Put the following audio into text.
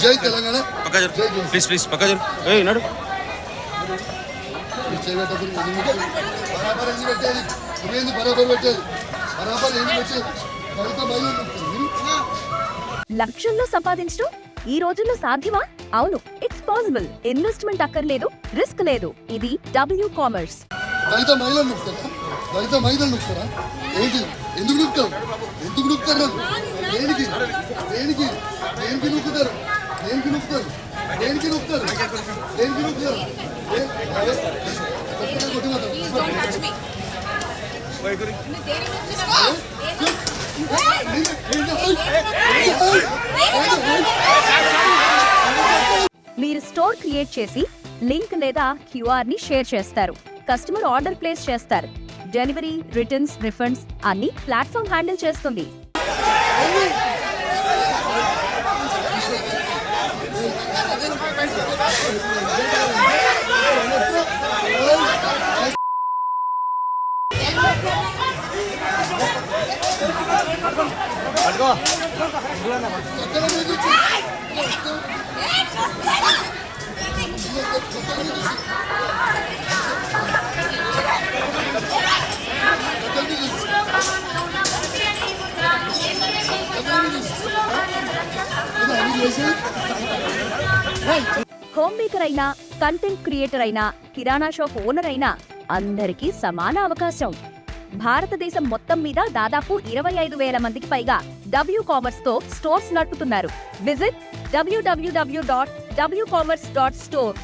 జై Telangana. Please please పక్క నడు. బరాబర్ ఎందుకు పెట్టేది? నువ్వేంది బరాబర్ పెట్టేది? బరాబర్ ఎందుకు పెట్టేది? లక్షల్లో సంపాదించడం ఈ రోజుల్లో సాధ్యమా? అవును, ఇట్స్ పాసిబుల్. ఇన్వెస్ట్మెంట్ అక్కర్లేదు, రిస్క్ లేదు. ఇది డబ్ల్యూ కామర్స్. దళిత మహిళలు నొక్కుతారా? దళిత మహిళలు నొక్కుతారా? ఏంటి? ఎందుకు నొక్కుతారు? ఎందుకు నొక్కుతారు? దేనికి దేనికి దేనికి నొక్కుతారు? దేనికి నొక్కుతారు? దేనికి నొక్కుతారు? దేనికి నొక్కుతారు? మీరు స్టోర్ క్రియేట్ చేసి లింక్ లేదా క్యూఆర్ ని షేర్ చేస్తారు. కస్టమర్ ఆర్డర్ ప్లేస్ చేస్తారు. డెలివరీ, రిటర్న్స్, రిఫండ్స్ అన్ని ప్లాట్ఫామ్ హ్యాండిల్ చేస్తుంది. హోమ్ మేకర్ అయినా, కంటెంట్ క్రియేటర్ అయినా, కిరాణా షాప్ ఓనర్ అయినా అందరికీ సమాన అవకాశం. భారతదేశం మొత్తం మీద దాదాపు 25,000 మందికి పైగా డబ్ల్యూ కామర్స్ తో స్టోర్స్ నడుపుతున్నారు. Visit www.wcommerce.store